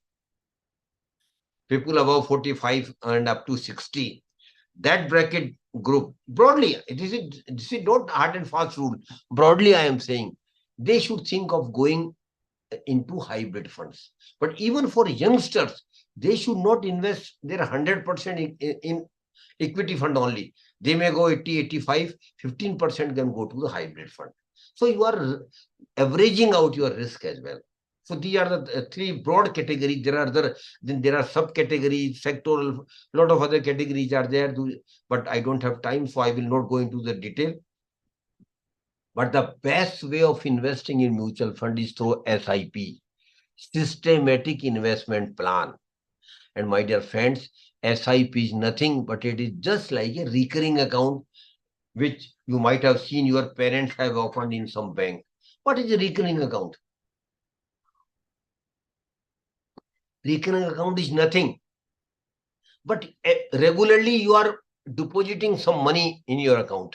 people above 45 and up to 60, that bracket group, broadly, this is not hard and fast rule. Broadly, I am saying they should think of going into hybrid funds. But even for youngsters, they should not invest their 100% in equity fund only. They may go 80, 85, 15% can go to the hybrid fund. So you are averaging out your risk as well. So these are the three broad categories. Then there are subcategories, sectoral, a lot of other categories are there, but I don't have time, so I will not go into the detail. But the best way of investing in mutual fund is through SIP, systematic investment plan. And my dear friends, SIP is nothing but it is just like a recurring account, which you might have seen your parents have opened in some bank. What is a recurring account? Recurring account is nothing, but regularly you are depositing some money in your account.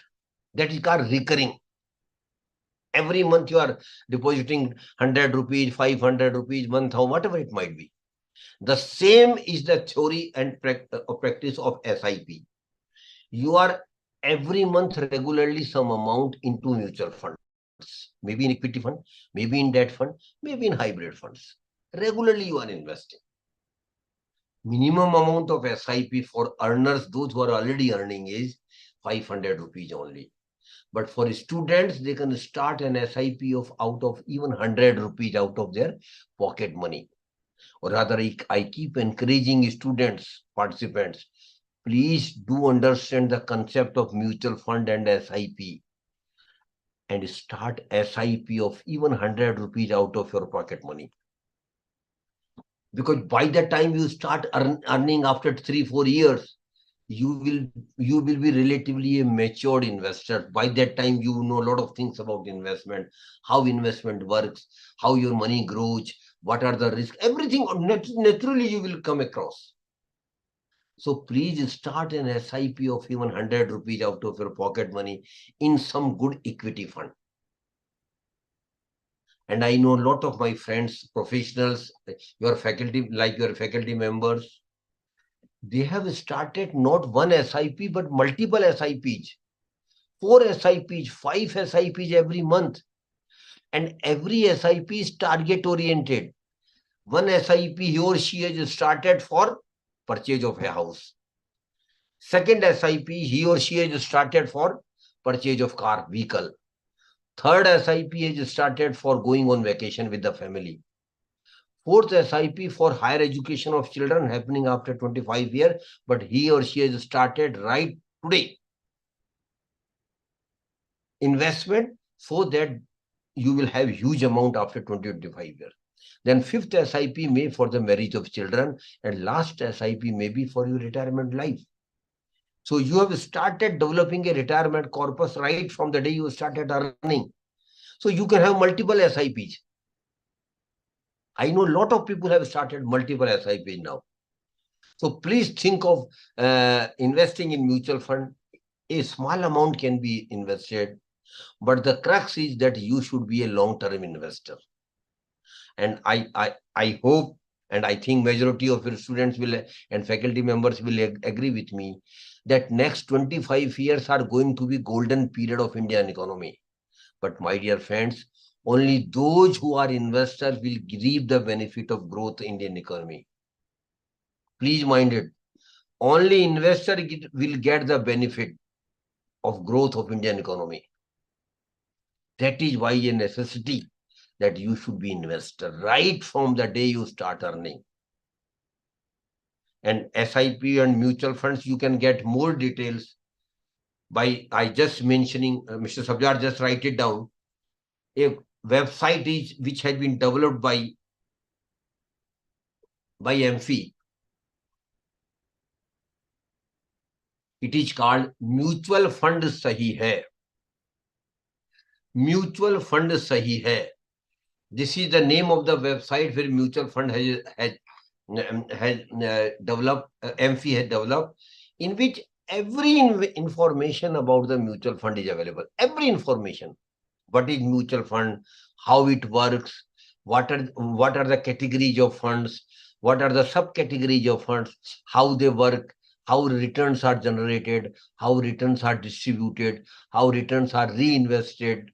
That is called recurring. Every month you are depositing 100 rupees, 500 rupees, 1,000, whatever it might be. The same is the theory and practice of SIP. You are every month regularly some amount into mutual funds, maybe in equity fund, maybe in debt fund, maybe in hybrid funds. Regularly you are investing. Minimum amount of SIP for earners, those who are already earning, is 500 rupees only. But for students, they can start an SIP of out of even 100 rupees out of their pocket money. Or rather, I keep encouraging students, participants, please do understand the concept of mutual fund and SIP, and start SIP of even 100 rupees out of your pocket money. Because by the time you start earning after 3-4 years, you will be relatively a matured investor. By that time, you know a lot of things about investment, how investment works, how your money grows, what are the risks, everything naturally you will come across. So please start an SIP of even 100 rupees out of your pocket money in some good equity fund. And I know a lot of my friends, professionals, your faculty, like your faculty members, they have started not one SIP, but multiple SIPs. 4 SIPs, 5 SIPs every month. And every SIP is target oriented. One SIP he or she has started for purchase of a house. Second SIP he or she has started for purchase of car, vehicle. Third SIP has started for going on vacation with the family. Fourth SIP for higher education of children happening after 25 years, but he or she has started right today. Investment so that you will have huge amount after 20-25 years. Then fifth SIP may for the marriage of children, and last SIP may be for your retirement life. So you have started developing a retirement corpus right from the day you started earning. So you can have multiple SIPs. I know a lot of people have started multiple SIPs now. So please think of investing in mutual fund. A small amount can be invested, but the crux is that you should be a long-term investor. And I hope, and I think majority of your students will and faculty members will agree with me that next 25 years are going to be golden period of Indian economy. But my dear friends, only those who are investors will reap the benefit of growth in Indian economy. Please mind it. Only investor will get the benefit of growth of Indian economy. That is why a necessity that you should be investor right from the day you start earning. And SIP and mutual funds, you can get more details by I just mentioning, Mr. Sabjar, just write it down. A website is which has been developed by AMFI. It is called Mutual Fund Sahi Hai. Mutual Fund Sahi Hai. This is the name of the website where mutual fund has developed, AMFI has developed, in which every information about the mutual fund is available. Every information. What is mutual fund? How it works? What are the categories of funds? What are the subcategories of funds? How they work? How returns are generated? How returns are distributed? How returns are reinvested?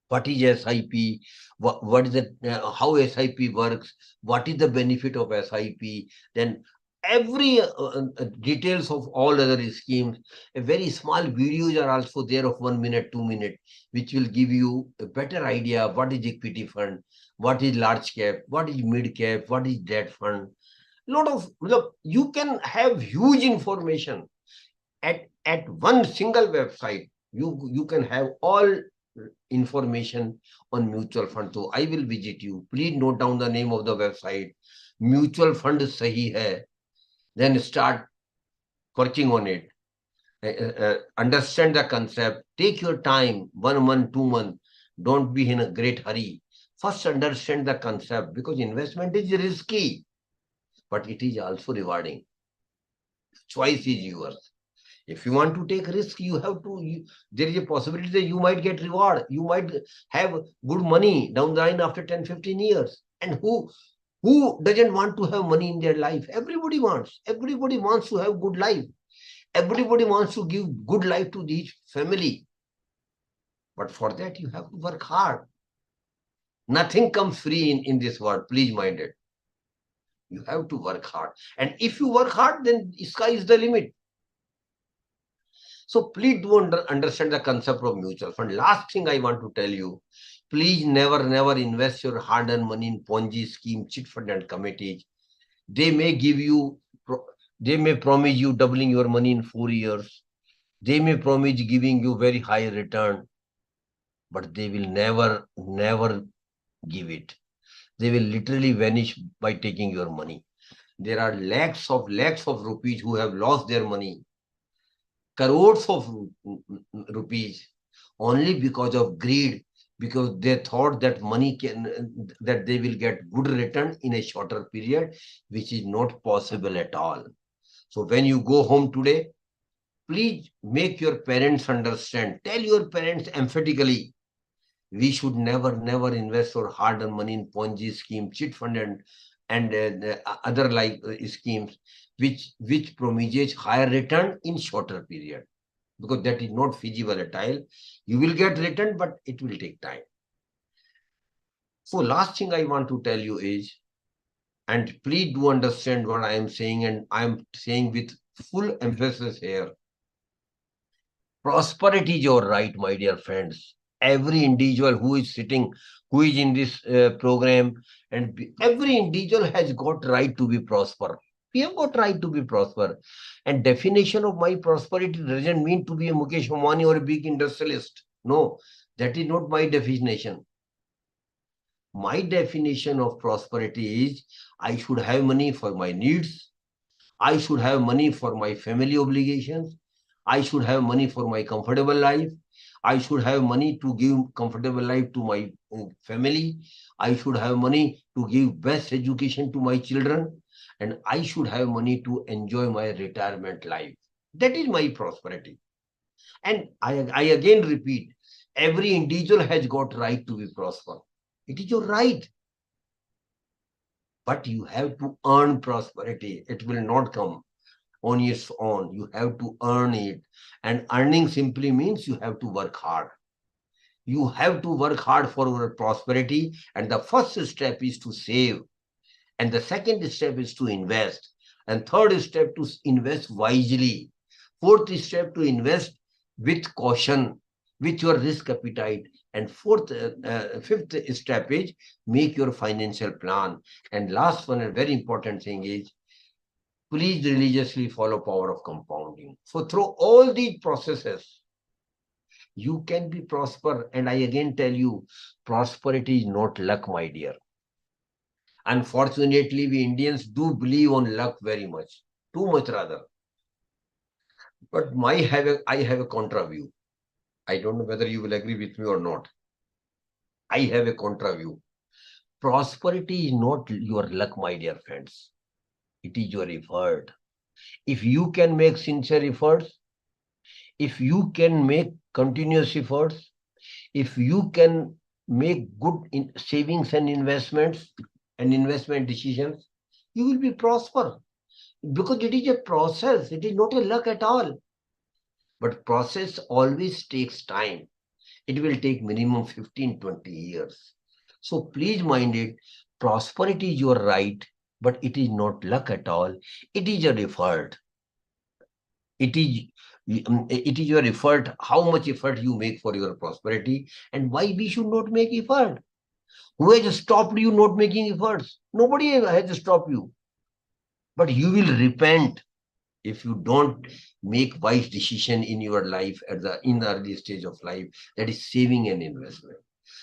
What is SIP? What is it? How SIP works? What is the benefit of SIP? Then every details of all other schemes. A very small videos are also there of 1 minute, 2 minutes, which will give you a better idea of what is equity fund, what is large cap, what is mid cap, what is debt fund. Look, you can have huge information at one single website. You can have all information on mutual fund. So I will visit you. Please note down the name of the website. Mutual Fund Sahi Hai. Then start working on it. Understand the concept. Take your time, 1 month, 2 months. Don't be in a great hurry. First understand the concept, because investment is risky, but it is also rewarding. Choice is yours. If you want to take risk, you have to, there is a possibility that you might get reward. You might have good money down the line after 10, 15 years. And who doesn't want to have money in their life? Everybody wants. Everybody wants to have good life. Everybody wants to give good life to each family. But for that, you have to work hard. Nothing comes free in this world. Please mind it. You have to work hard. And if you work hard, then sky is the limit. So please do understand the concept of mutual fund. Last thing I want to tell you, please never invest your hard-earned money in Ponzi scheme, chit fund and committees. They may promise you doubling your money in 4 years. They may promise giving you very high return, but they will never give it. They will literally vanish by taking your money. There are lakhs of rupees who have lost their money, crores of rupees, only because of greed, because they thought that that they will get good return in a shorter period, which is not possible at all. So when you go home today, please make your parents understand. Tell your parents emphatically, we should never invest our hard-earned money in Ponzi scheme, chit fund, and the other like schemes, which promises higher return in shorter period, because that is not feasible at all. You will get return, but it will take time. So last thing I want to tell you is, and please do understand what I am saying, and I am saying with full emphasis here. Prosperity is your right, my dear friends. Every individual who is sitting, who is in this program, and every individual has got right to be prosper. We have got right to be prosper. And definition of my prosperity doesn't mean to be a Mukesh Ambani or a big industrialist. No, that is not my definition. My definition of prosperity is I should have money for my needs. I should have money for my family obligations. I should have money for my comfortable life. I should have money to give comfortable life to my family. I should have money to give best education to my children. And I should have money to enjoy my retirement life. That is my prosperity. And I again repeat, every individual has got right to be prosper. It is your right. But you have to earn prosperity. It will not come on its own. You have to earn it. And earning simply means you have to work hard. You have to work hard for your prosperity. And the first step is to save. And the second step is to invest. And third step to invest wisely. Fourth step to invest with caution, with your risk appetite. And fifth step is make your financial plan. And last one, and very important thing is, please religiously follow power of compounding. So through all these processes, you can be prosper. And I again tell you, prosperity is not luck, my dear. Unfortunately, we Indians do believe on luck very much, too much rather. But I have a contra view. I don't know whether you will agree with me or not. I have a contra view. Prosperity is not your luck, my dear friends. It is your effort. If you can make sincere efforts, if you can make continuous efforts, if you can make good savings and investments and investment decisions, you will be prosper. Because it is a process. It is not a luck at all. But process always takes time. It will take minimum 15, 20 years. So please mind it, prosperity is your right, but it is not luck at all. It is your effort. It is your effort, how much effort you make for your prosperity, and why we should not make effort. Who has stopped you not making efforts? Nobody has stopped you. But you will repent if you don't make wise decision in your life in the early stage of life, that is saving and investment.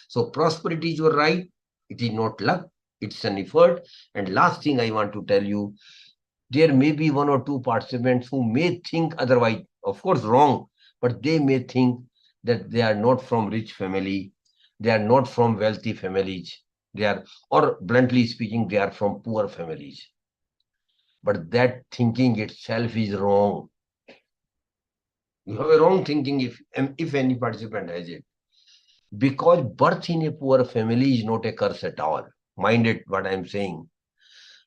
So prosperity is your right. It is not luck. It's an effort. And last thing I want to tell you, there may be one or two participants who may think otherwise, of course wrong, but they may think that they are not from rich family, they are not from wealthy families, or bluntly speaking, they are from poor families. But that thinking itself is wrong. You have a wrong thinking if any participant has it. Because birth in a poor family is not a curse at all. Mind it, what I am saying.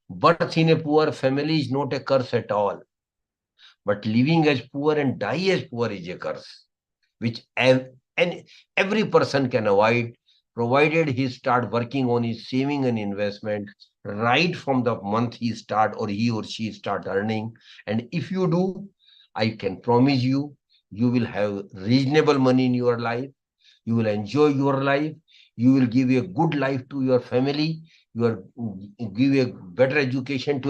Birth in a poor family is not a curse at all. But living as poor and die as poor is a curse, which every person can avoid, provided he start working on his saving and investment right from the month he start or he or she start earning. And if you do, I can promise you, you will have reasonable money in your life. You will enjoy your life. You will give a good life to your family. You will give a better education to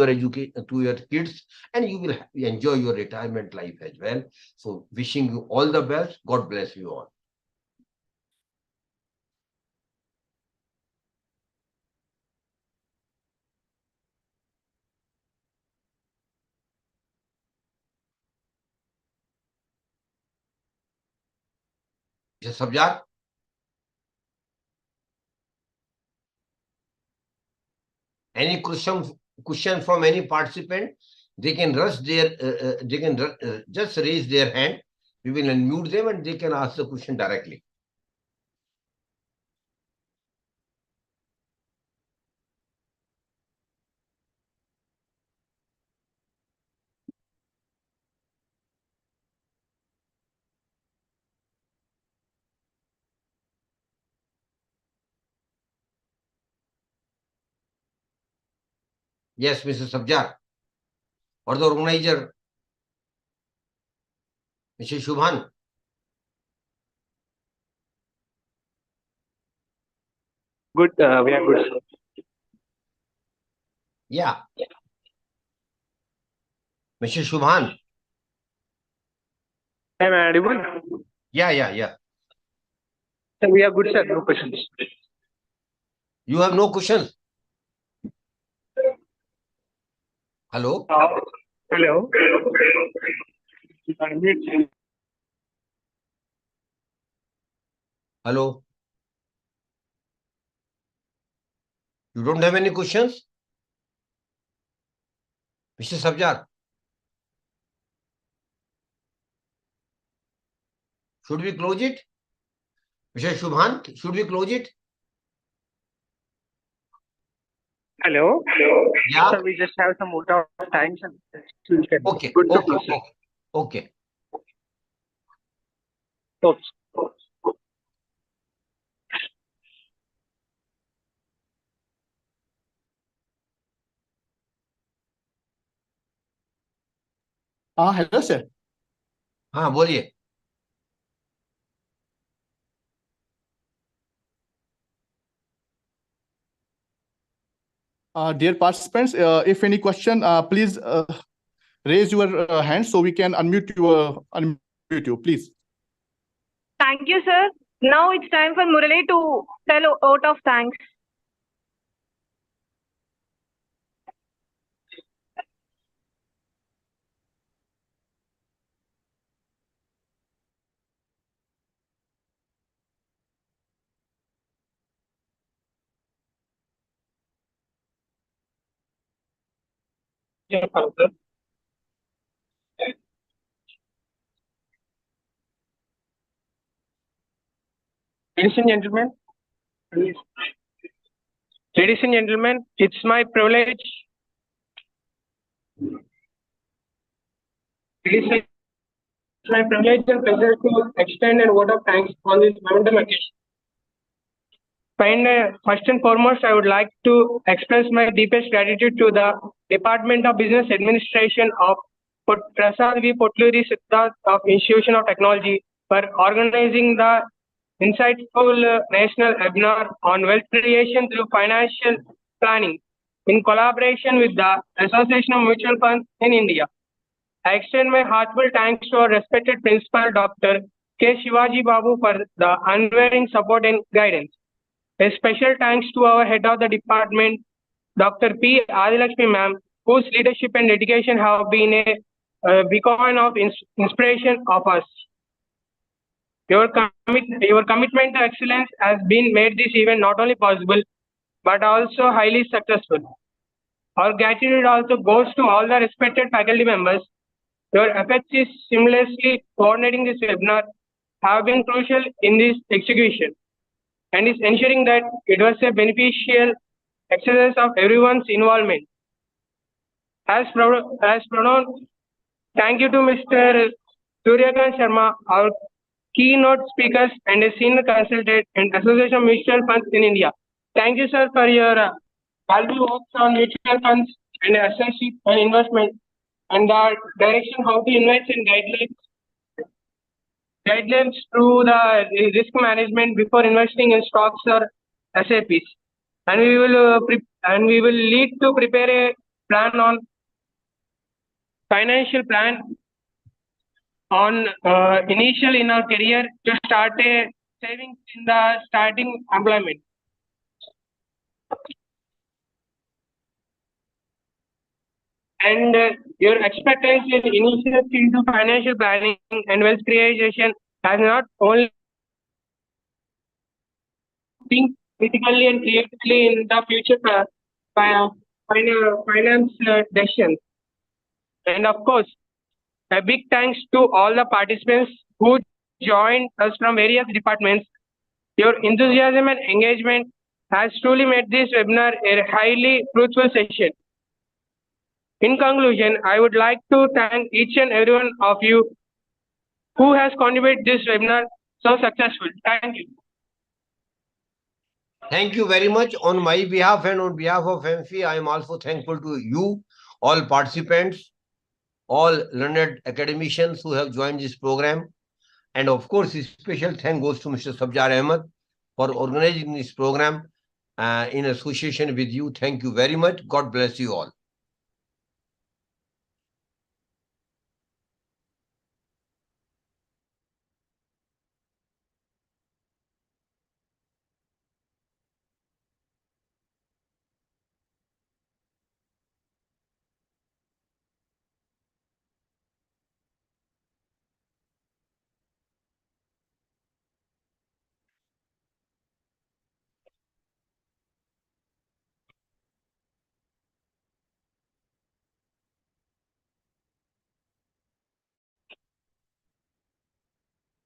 your kids, and you will enjoy your retirement life as well. So wishing you all the best. God bless you all. Mr. Sabjar? Any question from any participant? They can just raise their hand. We will unmute them and they can ask the question directly. Yes, Mr. Sabjar. Or the organizer, Mr. Shubhan. Good, we are good. Yeah. Mr. Shubhan. Am I audible? Yeah. Sir, we are good, sir. No questions. You have no questions? Hello? Hello. Hello? You don't have any questions? Mr. Sabjar? Should we close it? Mr. Shubhan, should we close it? Hello. Yeah. Sir, we just have some more time, sir. Okay. Good to close, sir. Okay. Okay. Hello, sir. हाँ बोलिए. Dear participants, if any question, please raise your hand so we can unmute you, please. Thank you, sir. Now it's time for Murali to tell a vote of thanks. Yeah, sir. Ladies and gentlemen, it's my privilege. It's my privilege and pleasure to extend a vote of thanks on this momentum occasion. First and foremost, I would like to express my deepest gratitude to the Department of Business Administration of Prasad V. Potluri Siddhartha of Institution of Technology for organizing the insightful national webinar on wealth creation through financial planning in collaboration with the Association of Mutual Funds in India. I extend my heartfelt thanks to our respected principal, Dr. K. Shivaji Babu, for the unwavering support and guidance. A special thanks to our head of the department, Dr. P. Adilakshmi ma'am, whose leadership and dedication have been a beacon of inspiration of us. Your commitment to excellence has been made this event not only possible, but also highly successful. Our gratitude also goes to all the respected faculty members. Your efforts in seamlessly coordinating this webinar have been crucial in this execution and is ensuring that it was a beneficial exercise of everyone's involvement. As pronounced, thank you to Mr. Suryakant Sharma, our keynote speakers and a senior consultant and Association of Mutual Funds in India. Thank you, sir, for your valuable works on mutual funds and associate and investment and the direction how to invest in guidelines through the risk management before investing in stocks or SAPs. And we will lead to prepare a plan on financial plan on initial in our career to start a savings in the starting employment. And your expertise in initial into financial planning and wealth creation has not only think critically and creatively in the future finance decisions. And of course, a big thanks to all the participants who joined us from various departments. Your enthusiasm and engagement has truly made this webinar a highly fruitful session. In conclusion, I would like to thank each and every one of you who has contributed this webinar so successful. Thank you. Thank you very much. On my behalf and on behalf of AMFI, I am also thankful to you, all participants, all learned academicians who have joined this program. And of course, a special thank goes to Mr. Sabjar Ahmed for organizing this program in association with you. Thank you very much. God bless you all.